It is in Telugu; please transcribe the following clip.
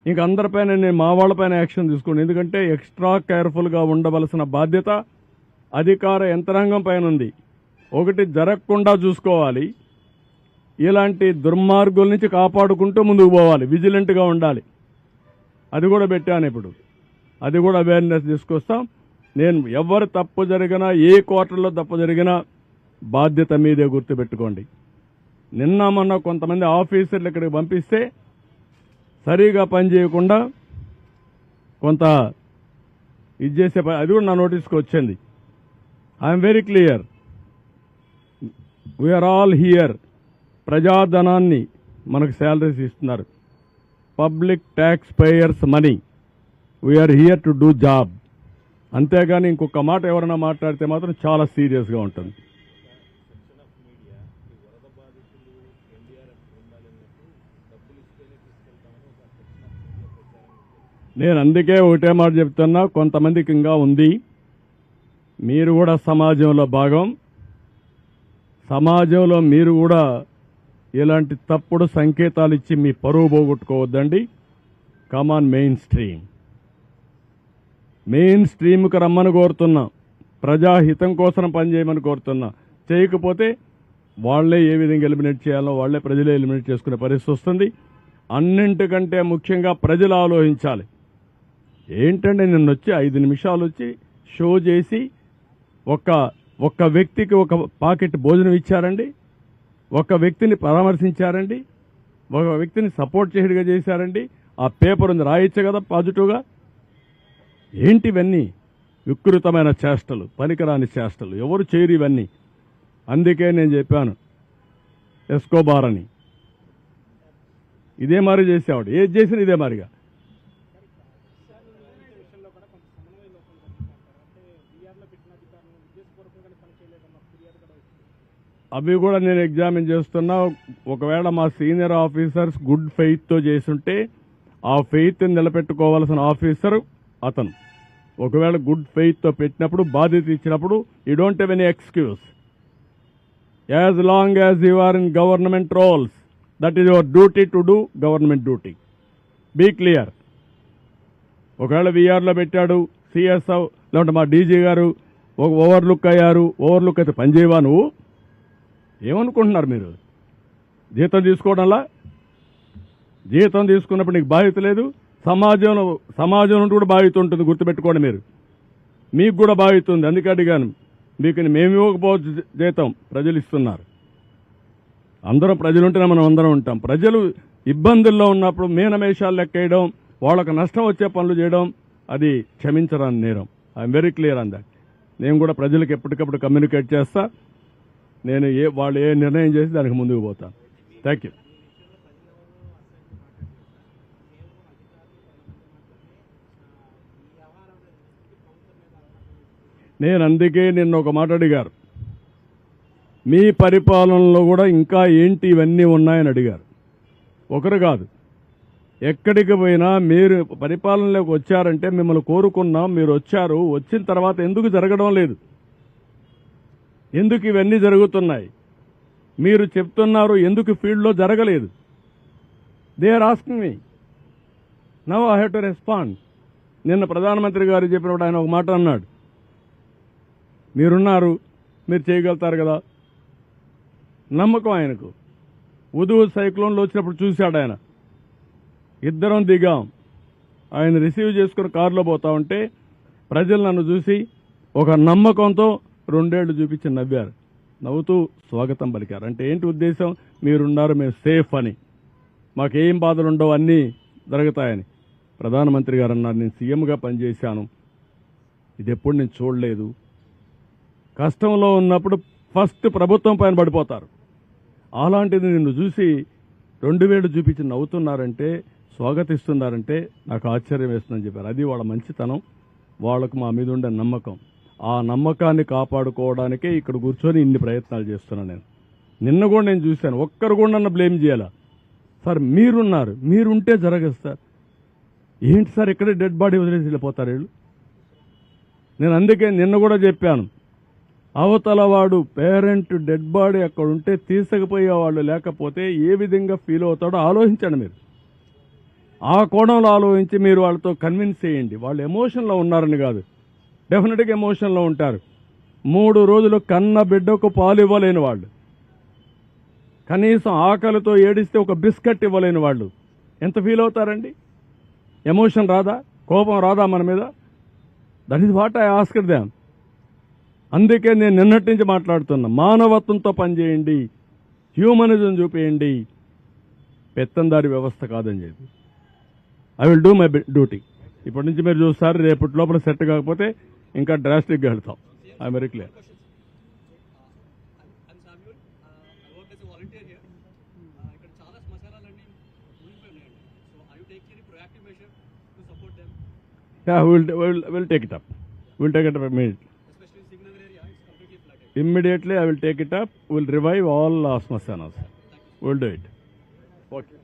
ఇంక అందరిపైన నేను మా వాళ్ళపైన యాక్షన్ తీసుకోండి. ఎందుకంటే ఎక్స్ట్రా కేర్ఫుల్గా ఉండవలసిన బాధ్యత అధికార యంత్రాంగం పైన ఉంది. ఒకటి జరగకుండా చూసుకోవాలి, ఇలాంటి దుర్మార్గుల నుంచి కాపాడుకుంటూ ముందుకు పోవాలి, విజిలెంట్గా ఉండాలి. అది కూడా పెట్టాను. ఇప్పుడు అది కూడా అవేర్నెస్ తీసుకొస్తాం. నేను ఎవరు తప్పు జరిగినా, ఏ క్వార్టర్లో తప్పు జరిగినా బాధ్యత మీదే గుర్తుపెట్టుకోండి. నిన్న మొన్న కొంతమంది ఆఫీసర్లు ఇక్కడికి పంపిస్తే సరిగా పనిచేయకుండా కొంత ఇది చేసే అది కూడా నా నోటీస్కి వచ్చింది. I'm very clear, we're all here. ప్రజాధనాన్ని మనకు శాలరీస్ ఇస్తున్నారు, public taxpayers money. We're here to do job. అంతేగాని ఇంకొక మాట ఎవరైనా మాట్లాడితే మాత్రం చాలా సీరియస్గా ఉంటుంది. నేను అందుకే ఒకటే మాట చెప్తున్నా, కొంతమందికి ఇంకా ఉంది. మీరు కూడా సమాజంలో భాగం. సమాజంలో మీరు కూడా ఇలాంటి తప్పుడు సంకేతాలు ఇచ్చి మీ పరువు పోగొట్టుకోవద్దండి. కమాన్ మెయిన్ స్ట్రీమ్కి రమ్మని కోరుతున్నా, ప్రజాహితం కోసం పనిచేయమని కోరుతున్నా. చేయకపోతే వాళ్లే ఏ విధంగా ఎలిమినేట్ చేయాలో వాళ్లే ప్రజలే ఎలిమినేట్ చేసుకునే పరిస్థితి వస్తుంది. అన్నింటికంటే ముఖ్యంగా ప్రజలు ఆలోచించాలి. ఏంటంటే నిన్న వచ్చి 5 నిమిషాలు వచ్చి షో చేసి ఒక్క వ్యక్తికి ఒక పాకెట్ భోజనం ఇచ్చారండి, ఒక వ్యక్తిని పరామర్శించారండి, ఒక వ్యక్తిని సపోర్ట్ చేయడిగా చేశారండి. ఆ పేపర్ ఉంది, రాయొచ్చు కదా పాజిటివ్గా. ఏంటివన్నీ వికృతమైన చేష్టలు, పనికిరాని చేష్టలు, ఎవరు చేయరు ఇవన్నీ. అందుకే నేను చెప్పాను ఎస్కోబార్ అని. ఇదే మారి చేసేవాడు, ఏది చేసినా ఇదే మారిగా. అవి కూడా నేను ఎగ్జామిన్ చేస్తున్నా. ఒకవేళ మా సీనియర్ ఆఫీసర్స్ గుడ్ ఫెయిత్తో చేసుంటే ఆ ఫెయిత్ నిలబెట్టుకోవాల్సిన ఆఫీసర్ అతను. ఒకవేళ గుడ్ ఫెయిత్తో పెట్టినప్పుడు, బాధ్యత ఇచ్చినప్పుడు, you don't have any excuse. As long as you are in government roles, that is your duty to do government duty. Be clear. ఒకవేళ వీఆర్లో పెట్టాడు, సిఎస్ఓ లేదంటే మా డీజీ గారు ఒక ఓవర్లుక్ అయ్యారు, ఓవర్లుక్ అయితే పనిచేయవా నువ్వు? ఏమనుకుంటున్నారు మీరు? జీతం తీసుకోవడంలా? జీతం తీసుకున్నప్పుడు నీకు బాధ్యత లేదు. సమాజం నుండి కూడా బాధ్యత ఉంటుంది, గుర్తుపెట్టుకోండి. మీకు కూడా బాధ్యత ఉంది. అందుకే అడిగాను. మీకు మేము ఇవ్వకపోవచ్చు జీతం, ప్రజలు ఇస్తున్నారు. అందరం ప్రజలుంటేనే మనం అందరం ఉంటాం. ప్రజలు ఇబ్బందుల్లో ఉన్నప్పుడు మీనమేషాలు లెక్కేయడం, వాళ్ళకు నష్టం వచ్చే పనులు చేయడం అది క్షమించరాని నేరం. I'm very clear on that. నేను కూడా ప్రజలకు ఎప్పటికప్పుడు కమ్యూనికేట్ చేస్తా. నేను వాళ్ళు ఏ నిర్ణయం చేసి దానికి ముందుకు పోతాను. Thank you. నేను అందుకే నిన్న ఒక మాట అడిగారు, మీ పరిపాలనలో కూడా ఇంకా ఏంటి ఇవన్నీ ఉన్నాయని అడిగారు. ఒకరు కాదు, ఎక్కడికి పోయినా మీరు పరిపాలనలోకి వచ్చారంటే మిమ్మల్ని కోరుకున్నాం, మీరు వచ్చారు. వచ్చిన తర్వాత ఎందుకు జరగడం లేదు? ఎందుకు ఇవన్నీ జరుగుతున్నాయి? మీరు చెప్తున్నారు ఎందుకు ఫీల్డ్లో జరగలేదు? They are asking me. Now I have to respond. నిన్న ప్రధానమంత్రి గారు చెప్పినప్పుడు ఆయన ఒక మాట అన్నాడు, మీరున్నారు, మీరు చేయగలుగుతారు కదా. నమ్మకం ఆయనకు. ఉదూ సైక్లోన్లో వచ్చినప్పుడు చూశాడు ఆయన. ఇద్దరం దిగాం. ఆయన రిసీవ్ చేసుకుని కారులో పోతా ఉంటే ప్రజలు నన్ను చూసి ఒక నమ్మకంతో 2 ఏళ్లు చూపించి నవ్వారు. నవ్వుతూ స్వాగతం పలికారు. అంటే ఏంటి ఉద్దేశం? మీరున్నారు, మేము సేఫ్ అని, మాకేం బాధలు ఉండవు, అన్నీ జరుగుతాయని. ప్రధానమంత్రి గారు అన్నారు, నేను సీఎంగా పనిచేశాను, ఇది ఎప్పుడు నేను చూడలేదు. కష్టంలో ఉన్నప్పుడు ఫస్ట్ ప్రభుత్వం పైన పడిపోతారు. అలాంటిది నిన్ను చూసి 2 వేలు చూపించి నవ్వుతున్నారంటే, స్వాగతిస్తున్నారంటే నాకు ఆశ్చర్యం వేస్తుందని చెప్పారు. అది వాళ్ళ మంచితనం, వాళ్ళకు మా మీద ఉండే నమ్మకం. ఆ నమ్మకాన్ని కాపాడుకోవడానికే ఇక్కడ కూర్చొని ఇన్ని ప్రయత్నాలు చేస్తున్నాను నేను. నిన్న కూడా నేను చూశాను, ఒక్కరు కూడా నన్ను బ్లేమ్ చేయాలా? సార్ మీరున్నారు, మీరుంటే జరగదు సార్. ఏంటి సార్ ఇక్కడే డెడ్ బాడీ వదిలేసి వెళ్ళిపోతారు వీళ్ళు? నేను అందుకే నిన్న కూడా చెప్పాను, అవతల వాడు పేరెంట్ డెడ్ బాడీ అక్కడ ఉంటే తీసుకుపోయే వాళ్ళు లేకపోతే ఏ విధంగా ఫీల్ అవుతాడో ఆలోచించండి మీరు. ఆ కోణంలో ఆలోచించి మీరు వాళ్ళతో కన్విన్స్ చేయండి. వాళ్ళు ఎమోషన్లో ఉన్నారని కాదు, డెఫినెట్గా ఎమోషన్లో ఉంటారు. 3 రోజులు కన్న బిడ్డకు పాలు ఇవ్వలేని వాళ్ళు, కనీసం ఆకలితో ఏడిస్తే ఒక బిస్కెట్ ఇవ్వలేని వాళ్ళు ఎంత ఫీల్ అవుతారండి? ఎమోషన్ రాదా? కోపం రాదా మన మీద? That is what I asked them. అందుకే నేను నిన్నటి నుంచి మాట్లాడుతున్నా, మానవత్వంతో పనిచేయండి, హ్యూమనిజం చూపేయండి, పెత్తందారి వ్యవస్థ కాదని చెప్పి. I will do my duty. ఇప్పటి నుంచి మీరు చూస్తారు, రేపటి లోపల సెట్ కాకపోతే ఇంకా డ్రాస్టిక్గా వెళ్తాం. I very clear. I'm Samuel. I work as a volunteer here. ఇక్కడ చాలా శ్మశానాలన్నీ ఊడిపోయినాయండి. So are you taking any proactive measure to support them? Yeah, we'll take it up. We'll take it up immediately. Especially in Singnagar area, it's completely flooded. Immediately I will take it up. We'll revive all smashanas. We'll do it. Okay.